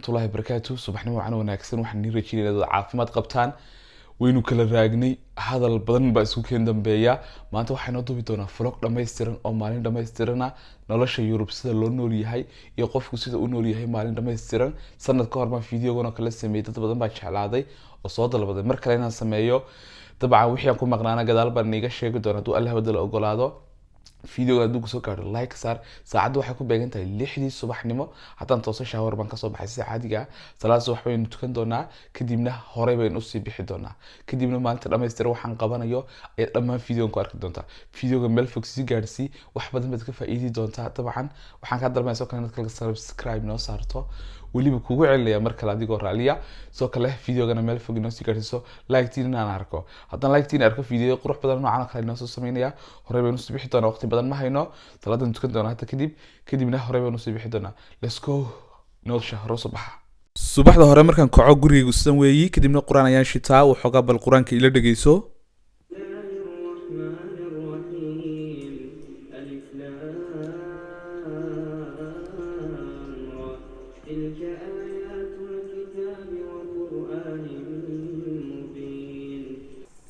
waraxmatullaahi wabarakaatu. subaxnimo waxaan wanaagsan, waxaan nii rajeynaya inaad caafimaad qabtaan. waynu kala raagnay, hadal badan baa isku keen dambeeya. maanta waxaan noo duubi doonaa vlog dhammaystiran oo maalin dhammaystirana nolosha Yurub sida loo nool yahay iyo qofku sida uu nool yahay maalin dhammaystiran. sanad ka hor baan fiidiyogan kala sameeyay, dad badan baa jeclaaday oo soo dalbaday mar kale inaan sameeyo. dabcan wixii aan ku maqnaana gadaal baan niiga sheegi doonaa hadduu Allah badal ogolaado. فيديو هذا سو كار لايك صار ساعد waxay ku beegan tahay 6 subaxnimo hadan tooso shower ban ka soo baxay si caadiga salaad subax weyn tukan doonaa kadibna hore bayn u sii bixi doonaa kadibna maanta dhameystir waxaan qabanayo ay dhamaan fiidiyoon ku arki doontaa fiidiyooga meel fog si gaarsi wax badan baad ka faa'iidi doontaa dabcan waxaan ka dalbanaysaa inaad kala subscribe noo saarto waliba kugu celinaya marka la adigo raaliya soo kale fiidiyoogana meel fog noo sii gaarsiiso like tiin aan arko hadan like tiin arko fiidiyo qurux badan noocan kale noo soo sameynaya hore bayn u sii bixi doonaa waqti badan ma hayno taladan tukan doonaa hada kadibna hore baanu sii bixi doonaa let's go nolosha hore subaxda hore markaan kaco gurigaygu sidan weeyi kadibna quraan ayaan shitaa waxoogaa bal quraanka ila dhageyso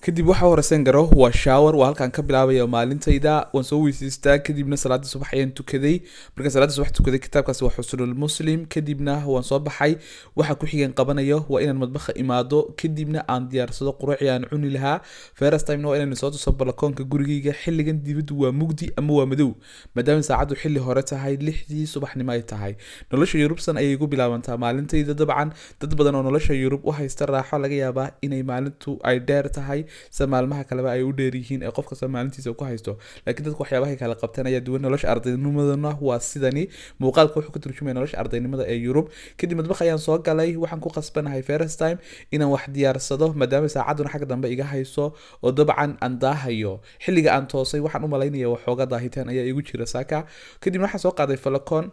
kadib waxa horeyseen garo waa shower waa halkaan ka bilaabayo maalintayda waan soo weysiistaa kadibna salaada subax ayaan tukaday marka salaada subax tukaday kitaabkaasi waa Xusnul Muslim kadibna waan soo baxay waxa ku xigeen qabanayo waa inaan madbaxa imaado kadibna aan diyaarsado quraac aan cuni lahaa first time no inaan soo tuso balkoonka gurigayga xilligan dibaddu waa mugdi ama waa madow maadaama saacadu xilli hore tahay 6 subaxnimo ay tahay nolosha Yurubsan ayay ugu bilaabantaa maalintayda dabcan dad badan oo nolosha Yurub u haysta raaxo laga yaabaa inay maalintu ay dheer tahay maalmaha kale ay u dheer yihiin ee qofka Soomaaliintiisa ku haysto laakiin dadku waxyaabaha kala qabtaan ayaa duwan nolosha ardaynimadana waa sidani muuqaalka wuxuu ka turjumayaa nolosha ardaynimada ee Yurub kadib madbax ayaan soo galay waxaan ku qasbanahay first time inaan wax diyaarsado maadaama saacaduna xag dambe iga hayso oo dabcan aan daahayo xilliga aan toosay waxaan u maleynayaa waxooga daahitaan ayaa igu jira saaka kadib waxaan soo qaaday falcon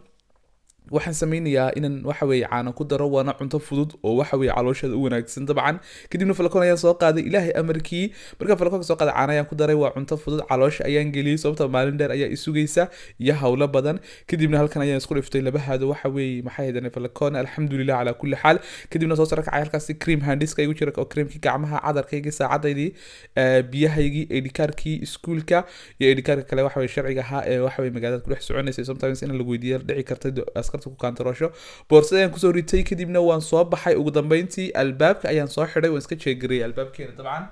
waxaan sameeynayaa inaan waxa weey caano ku daro waana cunto fudud oo waxa weey calooshada u wanaagsan dabcan kadibna falcon ayaan soo qaaday ilaahay amarkii marka falcon soo qaaday caano ayaan ku daray waa cunto fudud caloosha ayaan geliyay sababta maalin dheer ayaa isugaysa iyo hawlo badan kadibna halkan ayaan isku dhiftay labahaada waxa weey maxay haydana falcon alxamdulillah ala kulli xaal kadibna soo sarka halkaas cream handiska igu jira oo creamkii gacmaha cadarkayga saacadaydii biyahaygii edikaarkii iskuulka iyo edikaarka kale waxa weey sharciga ahaa ee waxa weey magaalada ku dhex soconaysay sometimes in lagu weydiiyo dhici karta ku kantarosho boorsada ayaan kusoo ritay kadibna waan soo baxay ugu dambeyntii albaabka ayaan soo xidhay waan iska jeegariyay albaabkeena dabcan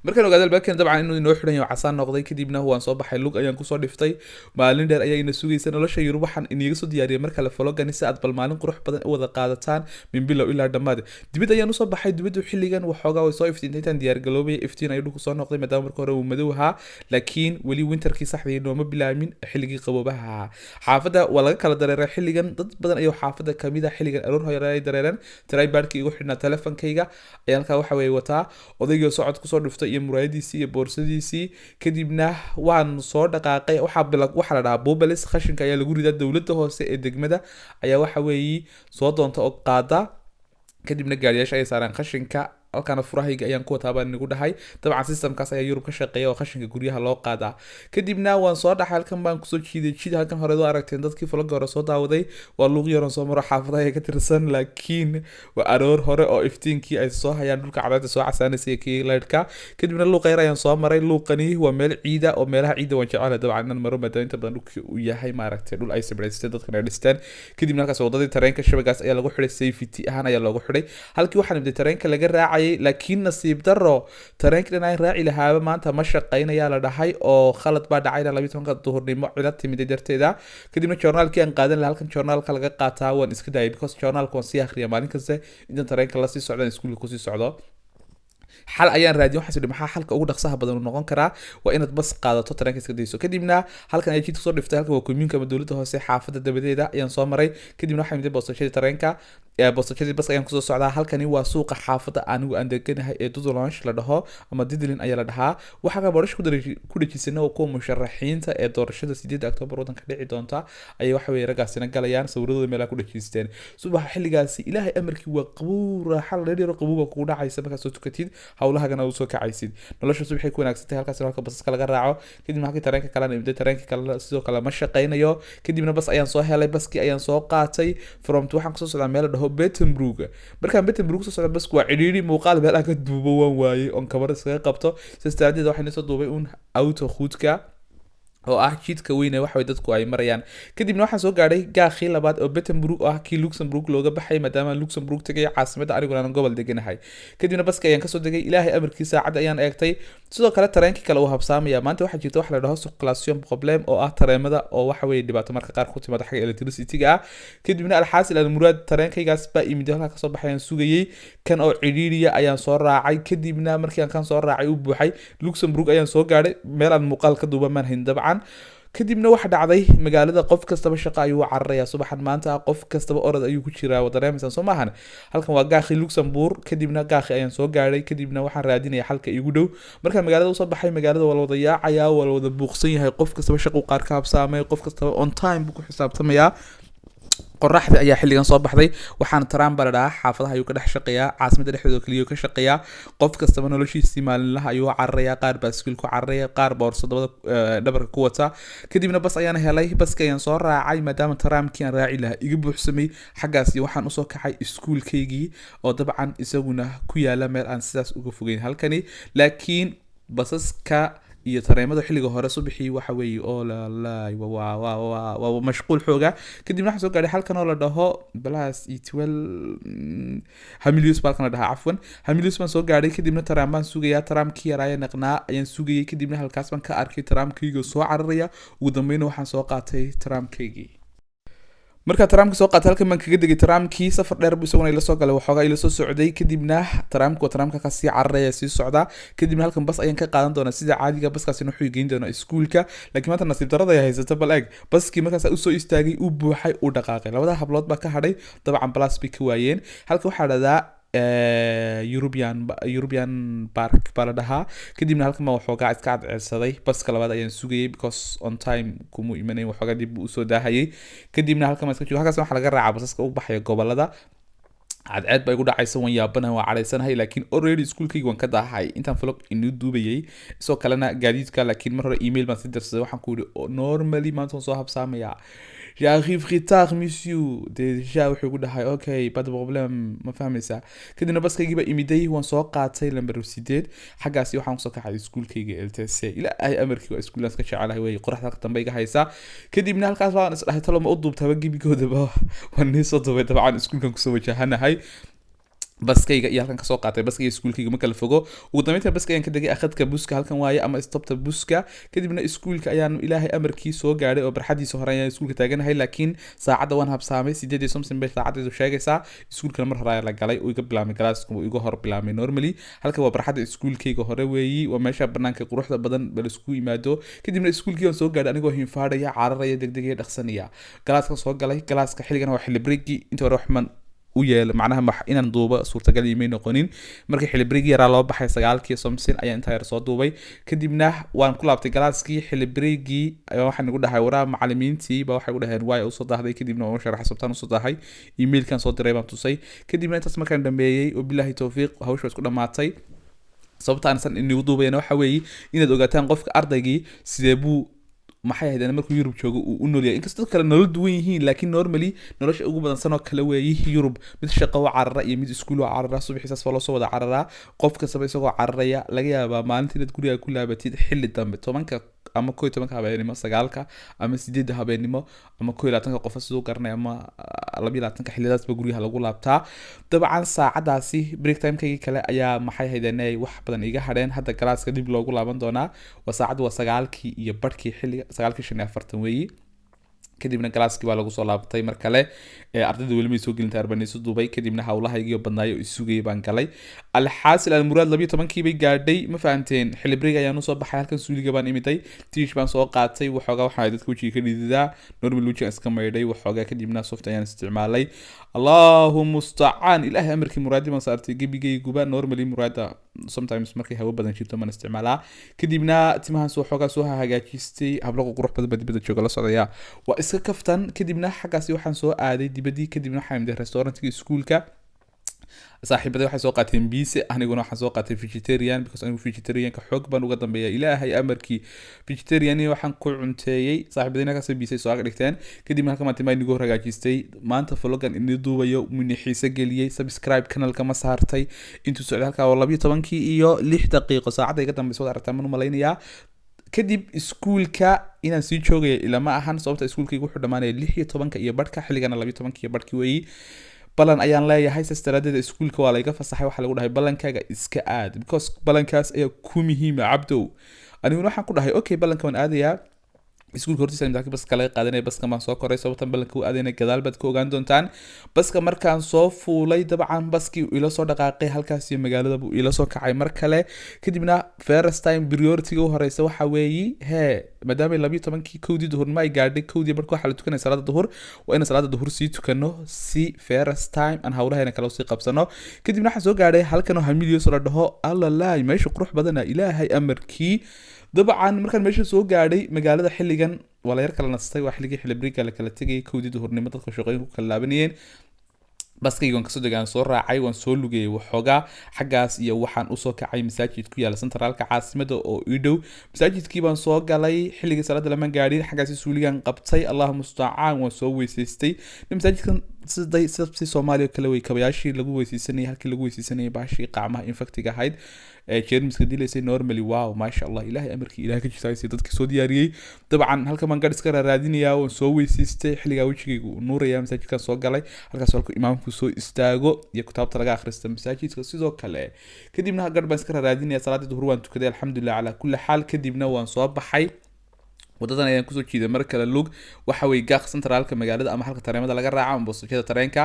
markaan ogaado albaabkeena dabcan inuu inoo xidhan yahay casaan noqday kadibna waan soo baxay lug ayaan kusoo dhiftay maalin dheer ayaa ina sugaysa nolosha Yurub waxaan iniga soo diyaariyay marka la vlogani si aad bal maalin qurux badan u wada qaadataan min bilow ilaa dhamaad dibad ayaan usoo baxay dibadu xilligan waxoogaa way soo iftiintay intaan diyaar galoobay iftiin ayuu ku soo noqday maadaama marka hore uu madow ahaa laakiin wali winterkii saxdii nooma bilaamin xilligii qaboobaha xaafada waa laga kala dareeray xilligan dad badan ayaa xaafada kamida xilligan aroor hore ay dareereen tripodkii igu xidhnaa telefonkayga ayaan ka waxa weey wataa odayga socod kusoo dhiftay iyo muraayadiisii iyo boorsadiisii kadibna waan soo dhaqaaqay waxa la dhahaa bobalis khashinka ayaa lagu ridaa dawladda hoose ee degmada ayaa waxa weey soo doonta oo qaada kadibna gaariyaasha ay saaraan khashinka halkaan furahayga ayaan ku wataa baan igu dhahay dabcan systemkaas ayaa Yurub ka shaqeeya oo khashinka guryaha loo qaadaa kadibna waan soo dhaxay halkan baan kusoo jiiday halkan hore oo aragteen dadkii vlog hore soo daawaday waa luuq yaran soo maro xaafadaha ka tirsan laakiin waa aroor hore oo iftiinkii ay soo hayaan dhulka cadaadda soo casaanaysay kii lightka kadibna luuq yar ayaan soo maray luuqani waa meel ciida oo meelaha ciida waan jecelahay dabcan inaan maro maadaama inta badan dhulkii uu yahay ma aragtay dhul ay sabraysteen dadkan ay dhisteen kadibna halkaas wadadii tareenka shabagaas ayaa lagu xidhay safety ahaan ayaa loogu xidhay halkii waxaan imday tareenka laga raacay laakiin nasiib daro tareenkan ay raaci lahaaba maanta ma shaqeynaya la dhahay oo khalad baa dhacay 12 duhurnimo cila timid darteeda kadibna journalkii aan qaadan lahaa halkan journalka laga qaataa waan iska daayay because journalka waan sii akhriyaa maalin kasta inta tareenka la sii socdaan iskuulka ku sii socdo xal ayaan raadiyay waxaan sidii maxaa xalka ugu dhaqsaha badan u noqon karaa waa inaad bas qaadato tareenka iska dayso kadibna halkan ay jidka soo dhiftay halka waa community ama dawladda hoose xaafada dabadeeda ayaan soo maray kadibna waxaan imid boosashada tareenka boosashadii baska ayaan kusoo socdaa. Halkani waa suuqa xaafada anigu aan deganahay ee Dudulansh la dhaho ama Didlin ayaa la dhahaa. Waxa ka barash ku dhajisanaa oo kuwa musharaxiinta ee doorashada 8 October wadanka dhici doonta ay waxa weey ragaasina galayaan sawirradooda meelaha ku dhajisteen. Subax xilligaasi ilaahay amarkii waa qabow raaxo dheer qabow ku dhacaysa marka soo tukatid hawlahagana u soo kacaysid. Nolosha subaxii ku wanaagsantahay halkaas halka basaska laga raaco kadib markii tareenka kale imday tareenka kale sidoo kale ma shaqeynayo kadibna bas ayaan soo helay baskii ayaan soo qaatay from waxaan kusoo socdaa meel dhaho Bettenbrook markaan Bettenbrook soo socdaa basku waa ciriiri muuqaal meel aan ka duubo waan waayay on kabar iskaga qabto sistaadida waxaan soo duubay un auto khudka oo ah jidka weyn ee waxa dadku ay marayaan kadibna waxaan soo gaaray gaaqii labaad oo Bettenbrook ah kii Luxembourg looga baxay maadaama Luxembourg tagay caasimada aniguna aan gobol deganahay kadibna baska ayaan ka soo degay ilaahay amarkiisa saacad ayaan eegtay sidoo kale tareenkii kale uu habsaamaya maanta waxa jirta wax la dhaho circulation problem oo ah tareemada oo waxa weey dhibaato marka qaar ku timaada xagga electricity-ga kadibna alxaasil al muraad tareenkaygaas baa imid halka ka soo baxayaan sugayay kan oo ciriiriya ayaan soo raacay kadibna markii aan kan soo raacay u buuxay Luxembourg ayaan soo gaaray meel aan muuqaal ka duuba man dabcan kadibna waxa dhacday magaalada qof kastaba shaqo ayuu cararaya subaxan maanta qof kastaba orod ayuu ku jiraa wadareemsan soo maahan halkan waa gaaqi Luxembourg kadibna gaaqi ayaan soo gaaray kadibna waxaan raadinaya halka igu dhow markaan magaalada u soo baxay magaalada wada yaacaya wada buuqsan yahay qof kastaba shaqo qaar ka habsaamay qof kastaba on time buu ku xisaabtamaya qoraxda ayaa xilligan soo baxday waxaan Trump baradhaa xaafadaha ayuu ka dhex shaqeeyaa caasimada dhexdeeda kaliya ka shaqeeyaa qof kastaba noloshiisa maalinlaha ayuu cararaya qaar baaskiil ku cararaya qaar boorsadada dhabarka ku wata kadibna bas ayaan helay baska ayaan soo raacay maadaama Trumpkii aan raaci lahaa iga buuxsamay xaggaas waxaan u soo kacay iskuulkaygii oo dabcan isaguna ku yaala meel aan sidaas uga fogeyn halkani laakiin basaska iyo tareemada xilliga hore subaxii waxa weey oo la waa mashquul xooga kadibna waxa soo gaaray halkan oo la dhaho balaas E12 Hamilius balkan la dhahaa afwan Hamilius baan soo gaaray kadibna Trump baan sugaya Trumpkii yaraaya naqnaa ayaan sugayay kadibna halkaas baan ka arkay Trumpkii soo cararaya ugu dambeyn waxaan soo qaatay Trumpkii marka Trump soo qaatay halkan man kaga degay Trumpkii safar dheer buu isaguna ila soo galay waxoogaa ila soo socday kadibna Trumpka ka sii cararaya sii socda kadibna halkan bas ayaan ka qaadan doonaa sida caadiga baskaasi wuxuu geyn doonaa iskuulka laakiin maanta nasiib darrada ay haysato bal eeg baskii markaas uu soo istaagay uu buuxay uu dhaqaaqay labada hablood baa ka hadhay dabcan plus ka waayeen halka waxa dhacdaa European Park baladaha kadibna halkan ma waxoogaa iska cadceelsaday baska labaad ayaan sugayay because on time kuma imanay waxoogaa dib u soo daahayay kadibna halkan ma iska joogo halkaas waxa laga raacaa basaska u baxaya gobolada cadceed bay ugu dhacaysa waan yaabanahay waan cadaysanahay laakiin already iskuulkayga waan ka daahay intaan vlog inuu duubayay isoo kalena gaadiidka laakiin mar hore email baan si dirsaday waxaan ku yidhi normally maanta waan soo habsaamaya j'arrive retard monsieur déjà wuxuu ku dhahay okay pas de problème ma fahmaysa kadibna baskaygiiba imiday waan soo qaatay lambar 8 xaggaasi waxaan soo kacay iskuulkayga LTC ila ay amarkii waa iskuulaas ka jecelahay way qoraxda ka dambe iga haysa kadibna halkaas waan isdhahay talo ma u duubtaba gibigoodaba waan soo duubay dabcan iskuulkan ku soo wajahanahay baskayga iyo halkan ka soo qaatay baskayga iskuulkayga ma kala fogo ugu dambeyntii baskayga ka dagay akhadka buska halkan waaye ama stopta buska kadibna iskuulka ayaan ilaahay amarkii soo gaaray oo barxadiisa hore ayaan iskuulka taaganahay laakiin saacada waan habsaamay 8 something bay saacadu sheegaysaa iskuulka mar hore la galay oo iga bilaamay galaaska oo iga hor bilaamay normally halka waa barxada iskuulkayga hore weeyi waa meesha banaanka quruxda badan bal isku yimaado kadibna iskuulkii aan soo gaaray anigoo hinfaadaya cararaya degdegaya dhaqsanaya galaaska soo galay galaaska xilligan waa xilli breaki inta hore waxman u yeel macnaha inaan duuba suurtagal yimayn noqonin markii xilli break yara loo baxay 9kii somsin ayaan inta yar soo duubay kadibna waan ku laabtay galaaskii xilli breakii waxaan ugu dhahay waraa macallimiintii ba waxay ugu dhaheen way u soo daahday kadibna waan sharax sabtaan u soo daahay emailkan soo diray baan tusay kadibna intaas markaan dhameeyay oo billahi tawfiiq hawsha isku dhamaatay sababta aan san inuu duubayna waxa weey inaad ogaataan qofka ardaygii sidee buu maxay ahayd markuu Yurub joogo uu u noolyahay inkastoo kale nolol duwan yihiin laakiin normally nolosha ugu badan sanoo kale weeyay Yurub mid shaqo waa carara iyo mid iskuul waa carara subaxiisaas loo soo wada carara qof kasta isagoo cararaya laga yaabaa maalintii inaad guriga ku laabatid xilli dambe 10ka ama 11 habeenimo 9ka ama 8 habeenimo ama 12 qof sidoo garanay ama 22 xillidaas ba guriga lagu laabtaa dabcan saacadaasi break time-kayga kale ayaa maxay haydeenay wax badan iga hadheen hadda galaaska dib loogu laaban doonaa waa saacadu waa 9kii iyo barkii xilliga 9:45 weeyi kadibna galaaskii waa lagu soo laabtay mar kale ardayda weli may soo gelinta arbaniiso duubay kadibna hawlahaygiyo badnaayo isugayay baan galay alxaasil almuraad 12 bay gaadhay ma fahanteen xilli break ayaan usoo baxay halkan suuliga baan imiday tiish baan soo qaatay waxoogaa waxaa dadka wejiga ka dhididaa normal wejiga iska maydhay waxoogaa kadibna soft ayaan isticmaalay allahu mustacaan ilaahay amarkii muraadi baan saartay gebigayguba normally muraada sometimes markay hawo badan jirto man isticmaalaa kadibna timahan soo xoogaa soo hagaajistay hablo qurux badan dibadda jooga la socdaya waa iska kaftan kadibna xaggaasi waxaan soo aaday dibadii kadibna waxaan imday restaurantiga iskuulka saaxiibada waxay soo qaateen biise aniguna waxaan soo qaatay vegetarian because anigu vegetarianka xoog baan uga dambeeya ilaahay amarkii vegetarian waxaan ku cunteeyay saaxiibadayna ka soo biisay soo dhigteen kadibna halka maanta inigu hagaajistay maanta vlogan inii duubayo mini xiise geliyay subscribe channelka ma saartay intuu socday halka 12 iyo 6 daqiiqo saacada iga dambeysay wada aragtaan ma malaynayaa kadib iskuulka inaan sii joogay ilama ahan sababta iskuulkaygu wuxuu dhamaanaya 16 iyo badhka xilligana 12 iyo badhkii weeyii balan ayaan leeyahay sastaradeeda iskuulka waa layga fasaxay waxa lagu dhahay balankaaga iska aad because balankaas ayaa ku muhiima cabdow aniguna waxaan ku dhahay okay balanka waan aadayaa iskuulka hortiisa imtixaanka baska laga qaadanay baska ma soo koray sababtan balanka uu aadayna gadaal baad ka ogaan doontaan baska markaan soo fuulay dabcan baskii ila soo dhaqaaqay halkaas iyo magaalada buu ila soo kacay mar kale kadibna first time priority ugu horeysa waxa weeyi maadaama 12kii kowdii duhurnimo ay gaadhay kowdii markii waxa la tukanay salaada duhur waa in salaada duhur sii tukano si first time aan hawlaheena kala sii qabsano kadibna waxaan soo gaadhay halkan oo hamiliyo soo dhaho allah meesha qurux badana ilaahay amarkii dabcan markaan meesha soo gaadhay magaalada xilligan wala yar kala nastay waa xilli break la kala tagay kowdii duhurnimo dadka shaqooyinku kala laabanayeen baskaygan kasoo degaan soo raacay waan soo lugayay waxoogaa xaggaas iyo waxaan usoo kacay masaajid ku yaala centraalka caasimada oo ii dhow masaajidkii baan soo galay xilligii salaada lama gaadhin xaggaasi suuligan qabtay allahu mustacaan waan soo weysaystay masaajidkan si Soomaaliya kale way kabayaashii lagu weysaysanay halkii lagu weysaysanay baashii qaamaha infectiga ahayd jeermiska dilaysay normally wow maasha Allah ilaahay amarkii ilaahay ka jisaysay dadkii soo diyaariyay dabcan halka man gadh iska raadinaya oo soo weysaystay xilliga wajigaygu nuuraya masaajidkan soo galay halkaas halku imaamku soo istaago iyo kitaabta laga akhristo masaajidka sidoo kale kadibna gadh baan iska raadinaya salaadii duhur waan tukaday alxamdulillah ala kulli xaal kadibna waan soo baxay wadadan ayaan kusoo jiiday mar kale lug waxa way gaaq centraalka magaalada ama halka tareemada laga raaco ama boosashada tareenka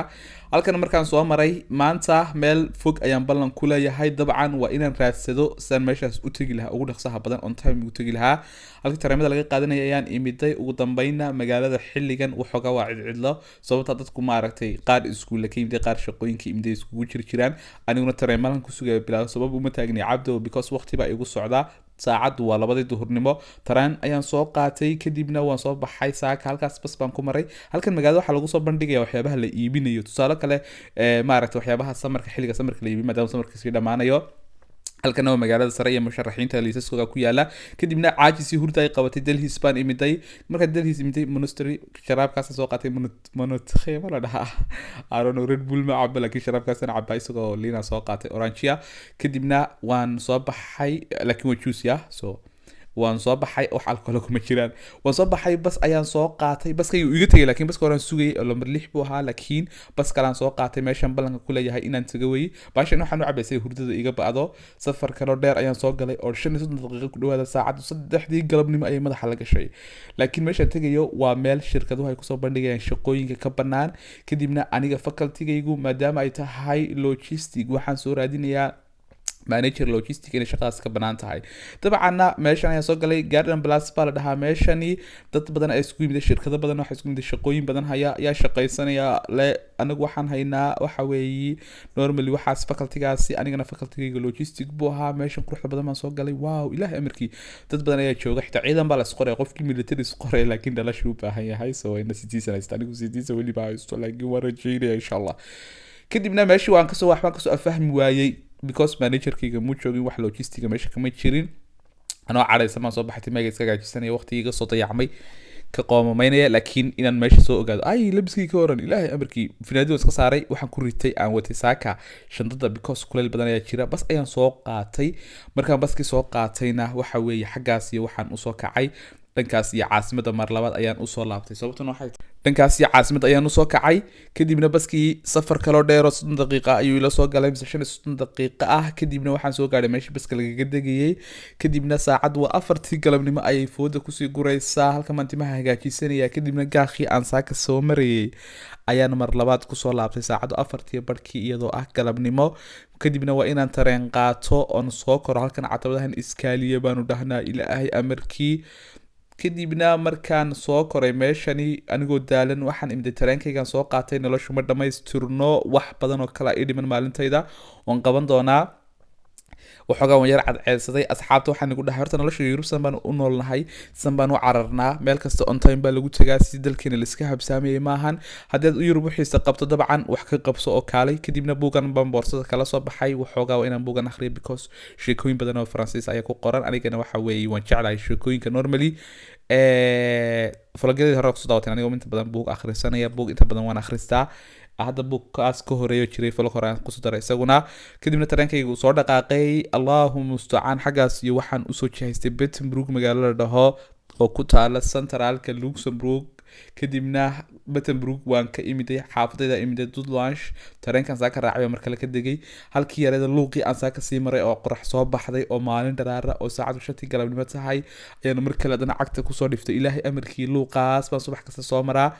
halkan markaan soo maray maanta meel fog ayaan ballan ku leeyahay dabcan waa inaan raadsado san meeshaas u tagi lahaa ugu dhaqsaha badan on time u tagi lahaa halka tareemada laga qaadanaya ayaan imiday ugu dambeynna magaalada xilligan waxooga waa cidcidlo sababta dadku ma aragtay qaar iskuul ka yimid qaar shaqooyinka imday iskugu jiraan aniguna tareemadan ku sugay bilaa sabab uma taagni cabdo because waqti baa igu socdaa saacad waa 2 duhurnimo tareen ayaan soo qaatay kadibna waan soo baxay saaka halkaas bas baan ku maray halkan magaalada waxa lagu soo bandhigaya waxyaabaha la iibinayo tusaale kale ma aragtay waxyaabaha samarka xilliga samarka la iibiyo maadaama samarka sii dhamaanayo halkan oo magaalada sare iyo musharaxiinta liisaskooda ku yaala kadibna caajisi hurda ay qabatay Delhi Span imiday marka Delhi imiday monastery sharaabkaas soo qaatay monatkheema la dhaha aaron Red Bull ma cabba laakiin sharaabkaas aan cabay isagoo liina soo qaatay orange kadibna waan soo baxay laakiin waa juice so waan soo baxay wax alcohol kuma jiraan waan soo baxay bas ayaan soo qaatay baskaygu iga tagay laakiin baska horaan sugay lambar 6 buu ahaa laakiin bas kalaan soo qaatay meeshan ballanka ku leeyahay inaan taga way baashan waxaan u cabaysay hurdada iga baado safar kale dheer ayaan soo galay oo 35 daqiiqo ku dhawaada saacad 3 galabnimo ay madaxa la gashay laakiin meeshan tagayo waa meel shirkaduhu ay ku soo bandhigayaan shaqooyinka ka banaan kadibna aniga faculty-gaygu maadaama ay tahay logistic waxaan soo raadinayaa manager logistic in shaqadaas ka banaan tahay dabcanna meeshan ayaa soo galay garden plus baa la dhahaa meeshani dad badan ay isku yimid shirkado badan waxa isku yimid shaqooyin badan ayaa shaqaysanaya le anagu waxaan haynaa waxa weeyi normally waxaas faculty-gaasi anigana faculty-gayga logistic buu ahaa meeshan quruxda badan baan soo galay wow ilaahay amarkii dad badan ayaa jooga xitaa ciidan baa la isqoray qofkii military isqoray laakiin dhalashu u baahan yahay soo ina citizen anigu citizen weli baa haysto laakiin waan rajeynaya insha Allah kadibna meeshii waan kasoo afahmi waayay because managerkayga muu joogin wax logistiga meesha kama jirin anoo cadhaysan baan soo baxay timaaga iska gaajisanaya waqtigiiga soo dayacmay ka qoomamaynaya laakiin inaan meesha soo ogaado ay labiskii ka horan ilaahay amarkii finaadii iska saaray waxaan ku ritay aan watay saaka shandada because kuleel badan ayaa jira bas ayaan soo qaatay markaan baskii soo qaatayna waxa weeye xaggaas iyo waxaan usoo kacay dhankaas iyo caasimada mar labaad ayaan usoo laabtay sababtuna waxay dhankaasi caasimad ayaan usoo kacay kadibna baskii safar kaloo dheer oo 30 daqiiqa ayuu ila soo galay mise 35 daqiiqa ah kadibna waxaan soo gaadhay meeshii baska lagaga degayay kadibna saacad waa 4tii galabnimo ayay fooda kusii guraysaa halka maantimaha hagaajisanaya kadibna gaaqii aan saaka soo marayay ayaan mar labaad kusoo laabtay saacadu 4tii barkii iyadoo ah galabnimo kadibna waa inaan tareen qaato oon soo koro halkan catabadahan iskaaliya baanu dhahnaa ilaahay amarkii kadibna markaan soo koray meeshani anigoo daalan waxaan imday tareenkaygan soo qaatay noloshu ma dhamaystirno wax badan oo kala ii dhiman maalintayda oon qaban doonaa waxoogaa waan yar cadceedsaday asxaabta waxaan igu dhahay horta nolosha Yurub san baan u noolnahay san baan u cararnaa meel kasta on time baa lagu tagaa si dalkeena la iska habsaamayay maahan haddaad Yurub wixiisa qabto dabcan wax ka qabso oo kaalay kadibna buugan baan boorsada kala soo baxay waxoogaa waa inaan buugan akhriyo because sheekooyin badan oo Faransiis ayaa ku qoran anigana waxa weeye waan jeclahay sheekooyinka normally falageedii hore kusoo daawateen anigoo inta badan buug akhrisanaya buug inta badan waan akhristaa hadda buugkaas ka horeeyo jiray falo hore aan kusoo daray isaguna kadibna tareenkayga uu soo dhaqaaqay allahu mustacaan xaggaas iyo waxaan usoo jihaystay Bettenburg magaalada la dhaho oo ku taala centralka Luxembourg kadibna Bettenburg waan ka imiday xaafadayda imiday Dudlange tareenkan saa ka raacay mar kale ka degay halkii yareeda luuqii aan saa ka sii maray oo qorax soo baxday oo maalin dharaara oo saacadu 5 galabnimo tahay ayaan mar kale dana cagta kusoo dhiftay ilaahay amarkii luuqaas baan subax kasta soo maraa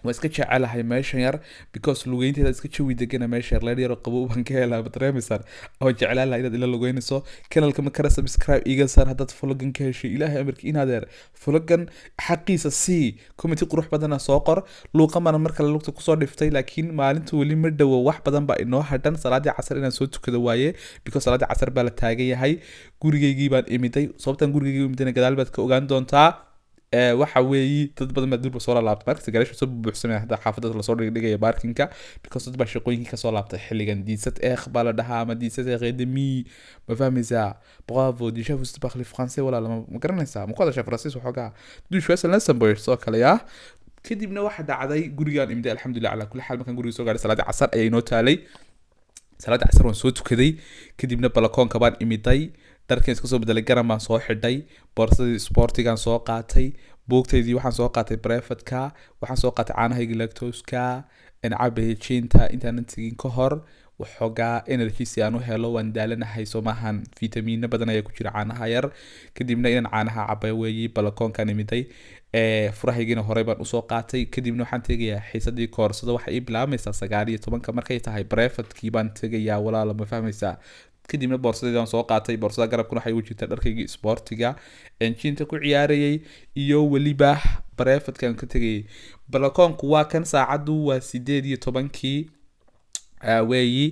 waa iska jecelahay meeshan yar because lugeynteeda iska jawi degana meesha yar leer yar qabow baan ka helaa batreemisan oo jeclaan lahaa inaad ila lugeynayso kanalka ma kara subscribe iga saar haddaad vlogan ka heshay ilaahay amarkii inaad yar vlogan xaqiisa sii comment qurux badana soo qor luuqa mana mar kale lugta kusoo dhiftay laakiin maalinta weli ma dhawo wax badan baa inoo hadhan salaadii casar inaan soo tukado waaye because salaadii casar baa la taagan yahay gurigaygii baan imiday sababtan gurigaygii imidayna gadaal baad ka ogaan doontaa waxa weeyi dad badan baa durba soo laabtay markasta gaarish soo buuxsamay hadda xaafadada la soo dhigaya parkinga because dad baa shaqooyinkii ka soo laabtay xilligan diisad baa la dhahaa ama diisad demi ma fahmaysaa bravo déjà vous parlez français wala ma garanaysaa ma ku hadashaa faransiis waxoogaa du shwesa Luxembourg soo kale ah kadibna waxa dhacday gurigaan imday alxamdulillah ala kulli xaal markaan guriga soo gaaray salaadii casar ayay noo taalay salaadii casar waan soo tukaday kadibna balakoonka baan imiday dharkan iska soo bedelay garan baan soo xidhay boorsadii sportigan soo qaatay buugtaydii waxaan soo qaatay brefatka waxaan soo qaatay caanahayga lactose-ka cabajiinta intaanan tegin ka hor waxoogaa energy si aan u helo waan daalanahay soo maahan fitamiino badan ayaa ku jira caanaha yar kadibna inaan caanaha cabay weeyi balakoonkan imiday furahaygiina horey baan usoo qaatay kadibna waxaan tegayaa xiisadii koorsada waxay ii bilaabmaysaa 9:10 markay tahay brefatkii baan tegayaa walaalo ma fahmaysaa kadibna boorsadaydan soo qaatay boorsada garabkuna waxay u jirtaa dharkaygii sportiga enjinta ku ciyaarayay iyo waliba brefatkan ka tagay balakoonku waa kan saacadu waa 8:10 weeyi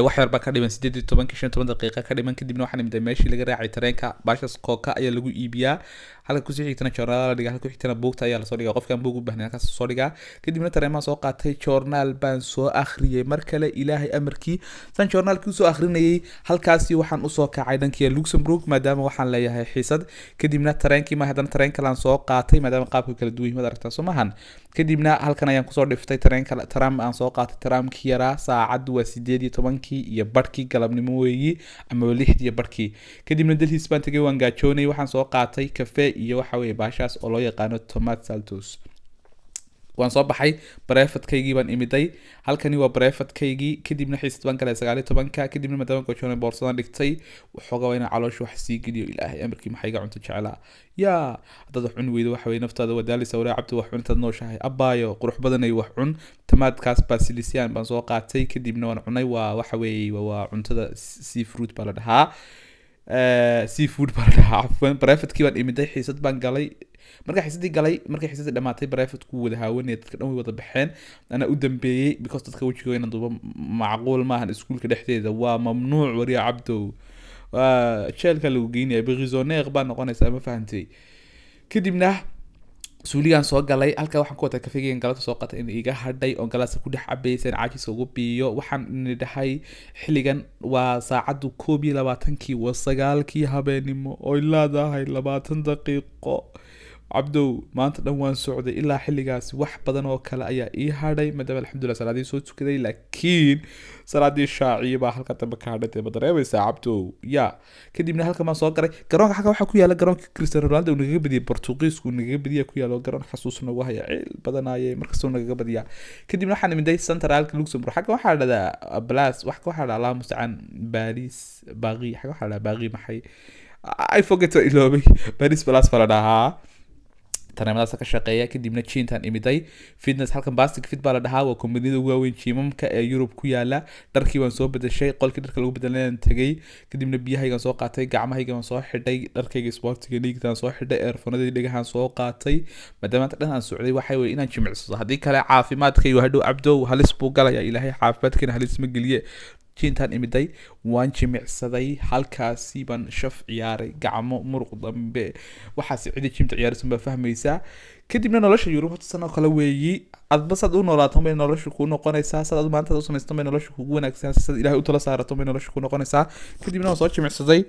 wax yar ba ka dhiman 8:15 daqiiqo ka dhiman kadibna waxaan imday meeshii laga raacay tareenka baashas kooka ayaa lagu iibiyaa halka ku sii xigtana joornaal la dhigaa halka ku xigtana buugta ayaa la soo dhigaa qofkan buug u baahnaa ka soo dhigaa kadibna tareema soo qaatay joornaal baan soo akhriyay mar kale ilaahay amarkii san joornaalkii soo akhrinayay halkaasi waxaan u soo kacay dhankii Luxembourg maadaama waxaan leeyahay xiisad kadibna tareenkii ma hadan tareen kale aan soo qaatay maadaama qaabka kala duwan yihiin aragtaa Soomahan kadibna halkan ayaan ku soo dhiftay tareenka tram aan soo qaatay tramkii yara saacad waa 8:10 iyo barkii galabnimo weeyi ama 6 barkii kadibna dalhiis baan tagay waan gaajoonay waxaan soo qaatay cafe iyo waxa weeye baashaas oo loo yaqaano tomato saltos waan soo baxay brefatkaygi baan imiday halkani waa brefatkaygii kadibna xiisad baan galay 9:10 kadibna maadaama go'joonay boorsadan dhigtay waxoogaa waa inaan caloosha wax sii geliyo ilaahay amarkii maxay ga cunto jeclaa yaa dad wax cun weydo waxa weeye naftaada wadaalisa wala cabto wax cuntaad nooshahay abaayo qurux badan ay wax cun tamaadkaas basilisian baan soo qaatay kadibna waan cunay waa waxa weeye waa cuntada seafood baa la dhahaa seafood baa la dhahaa brefatkii baan imiday xiisad baan galay marka xiisadii dhamaatay brefatku wada haawanay dadka dhan way wada baxeen ana u dambeeyay because dadka wajigooda inaan duuba macquul maahan iskuulka dhexdeeda waa mamnuuc wariya cabdow jeelka lagu geynaya berizoneer baa noqonaysaa ma fahantay kadibna suuligan soo galay halka waxaan ku wata kafeegan galabta soo qatay in iga hadhay oo galaas ku dhex cabaysan caajiska ugu biyo waxaan dhahay xilligan waa saacadu 21kii waa 9kii habeenimo oo ilaadahay 20 daqiiqo cabdow maanta dhan waan socday ilaa xilligaasi wax badan oo kale ayaa ii hadhay maadaama alxamdulilah salaadii soo tukaday, laakiin salaadii shaaciya baa halka dambe ka hadhay, dee ma dareemaysaa cabdow ya. kadibna halkan baan soo garay garoonka xagga waxaa ku yaala garoonka Cristiano Ronaldo uu nagaga badiyay Portugiisku nagaga badiyay ku yaalo garoon xasuus nagu haya ceel badanayay markastoo nagaga badiyaa. kadibna waxaan imiday Centralka Luxembourg xagga waxaa dhahdaa Blas waxaa dhahdaa Allah mustacaan Paris Baqi xagga waxaa dhahdaa Baqi maxay I forget to iloobay Paris Blas fala dhahaa tareenadaas ka shaqeeya. kadibna Chintan imiday fitness halkan Bastic Fit baa la dhahaa waa kombaniyada ugu waaweyn jiimamka ee Yurub ku yaala. dharkii waan soo bedeshay qolkii dharka lagu bedelayaan tagay, kadibna biyahaygan soo qaatay, gacmahaygan soo xidhay, dharkayga sportiga dhigtaan soo xidhay, earphonadii dhigahan soo qaatay maadaama dhan aan socday waxay way inaan jimicsado haddii kale caafimaadkaygu hadhow cabdow halis buu galaya, ilaahay caafimaadkayna halis ma geliye. Chintan imiday waan jimicsaday halkaasi baan shaf ciyaaray gacmo muruq dambe waxaas cidi jimta ciyaarsan baa fahmaysaa. kadibna nolosha Yurub horta sanoo kale weeyi adba sad u noolaato bay nolosha ku noqonaysaa, sad maanta u samaysto bay nolosha kugu wanaagsan, sad ilaahay u tala saarato bay nolosha ku noqonaysaa. kadibna waan soo jimicsaday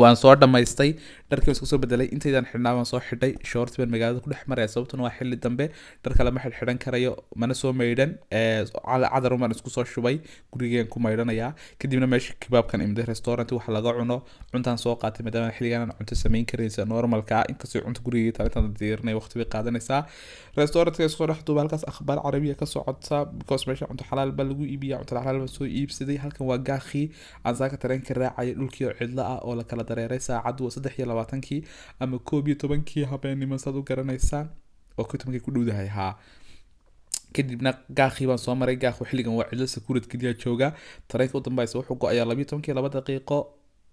waan soo dhamaystay, dharkii isku soo bedelay, intaydan xidhnaa waan soo xidhay, short baan magaalada ku dhex maraya sababtuna waa xilli dambe dharka lama xidhan karayo mana soo maydhan cadar baan isku soo shubay gurigeen ku maydhanayaa. kadibna meesha kibaabkan imday restaurant wax laga cuno cuntaan soo qaatay maadaama xilligan cunto samayn karaysa normalka inkastoo cunto gurigii taariikhda diyaarnay waqti bay qaadanaysaa. restaurantka isku dhex duuba halkaas akhbaar carabiya ka socota because meesha cunto xalaal baa lagu iibiyaa, cunto xalaal baa soo iibsaday. halkan waa gaakhi aan saaka tareenka raacay dhulkii cidla ah oo la kala dareeray saacadu waa 23 ama 11 habeenimo saad u garanaysaan oo 11 ku dhowdahay haa. kadibna gaakhi baan soo maray, gaakhu xilligan waa cidlo sakuurad kaliya jooga. tareenka u dambaysa wuxuu go'ayaa 12 daqiiqo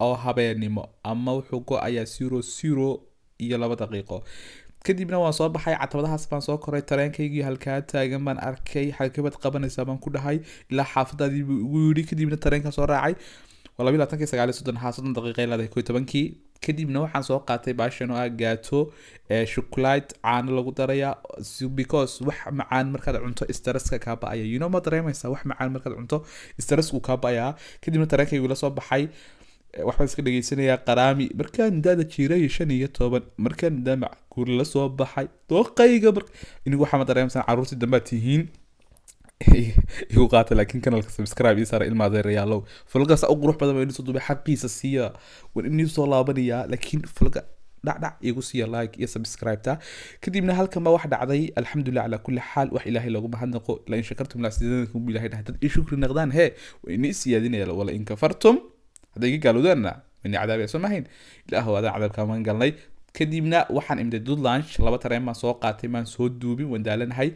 oo habeenimo ama wuxuu go'ayaa 00 iyo 2 daqiiqo. kadibna waan soo baxay catabadahaas baan soo koray tareenkaygii halkaa taagan baan arkay xalkabad qabanaysaa baan ku dhahay ilaa xaafadaadii buu igu yidhi. kadibna tareenka soo raacay waa 29 daqiiqo ilaa 11. kadibna waxaan soo qaatay baashan oo ah gaato chocolate caano lagu daraya because wax macaan markaad cunto stresska ka baaya you know ma dareemaysaa wax macaan markaad cunto stressku ka baaya. kadibna tareenkaygu la soo baxay waxaan iska dhageysanayaa qaraami markaan daada jiiray 15 markaan damac guur la soo baxay dooqayga inigu waxa ma dareemsan caruurtii dambe tihiin igu qaata laakiin kanalka subscribe iyo saara ilma adeerayaalow falgaas u qurux badan inuu soo duubay xaqiisa siiya war inuu soo laabanaya laakiin falga dhac igu siiya like iyo subscribe ta. kadibna halkan ma wax dhacday alxamdulillah ala kulli xaal wax ilaahay loogu mahadnaqo la in shakartum la sidanakum ilaahay dad shukri naqdaan he wa in isiyadinaya wala in kafartum hadii gaaludana min cadaab ay samahayn ilaahu wada cadaabka man galnay. kadibna waxaan imday dud lunch laba tareen ma soo qaatay maan soo duubin wandaalanahay.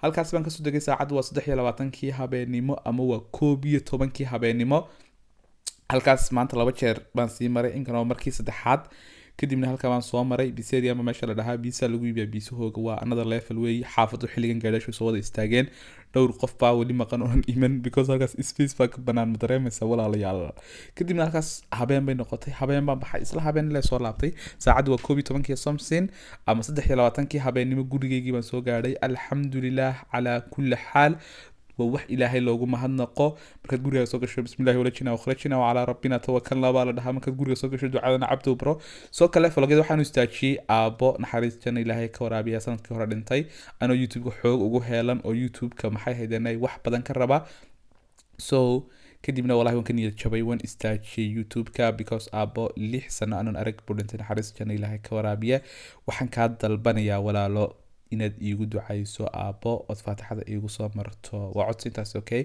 halkaas baan ka soo degay saacadu waa 23 habeenimo ama waa 11 habeenimo. halkaas maanta laba jeer baan sii maray inkana markii saddexaad. kadibna halka baan soo maray biseria ama meesha la dhahaa biisa lagu iibiyaa biisahooga waa another level way xaafadu xilligan gaadasho soo wada istaageen dhowr qof baa wali maqan oo iman because halkaas space baa ka banaan ma dareemaysa walaalayaal. kadibna halkaas habeen bay noqotay habeen baan baxay isla habeen la soo laabtay saacadu waa 11 something ama 23 habeenimo gurigeygii baan soo gaadhay alxamdulillah ala kulli xaal ووح إلهي لوجو مهنقو مركز جوري سوق شو بسم الله ولجنا وخرجنا وعلى ربنا توكلنا بقى لده مركز جوري سوق شو دعاءنا عبده برو سو كله فلقيت واحد نستأشي أبو نحرز جنا إلهي كورابي أصلا كوردنتاي أنا يوتيوب حوق وجو هيلان أو يوتيوب كمحي هيدنا واحد بدن كربا kadibna wallahi waan ka niyad jabay waan istaajiyay youtube-ka because aabo 6 sano aanan arag budintan xariis jana ilaahay ka waraabiya. waxaan ka dalbanayaa walaalo inaad iigu ducayso aabo oo faatixada iigu soo marto waa codsi intaas okay.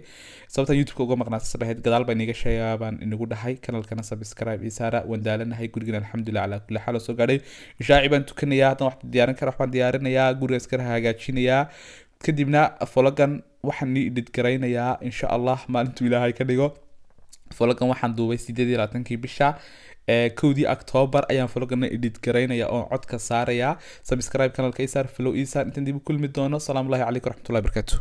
sababta youtube-ka uga maqnaa sabaheed gadaal baan iga sheegayaan inagu dhahay kanalkana subscribe iyo saara waan daalanahay gurigan alxamdulillah ala kulli xaal soo gaadhay ishaaci baan tukanayaa hadan wax diyaarin kara waxaan diyaarinayaa guriga iska hagaajinayaa. kadibna fologan waxaan ni edit gareynayaa insha Allah maalintu ilaahay ka dhigo. fologan waxaan duubay 28 bisha كودي أكتوبر أيام فلوقنا إديت كرينا يا عدك ساريا سبسكرايب كانال كيسار فلو إيسار انتن دي بكل مدونة. السلام الله عليكم ورحمة الله وبركاته.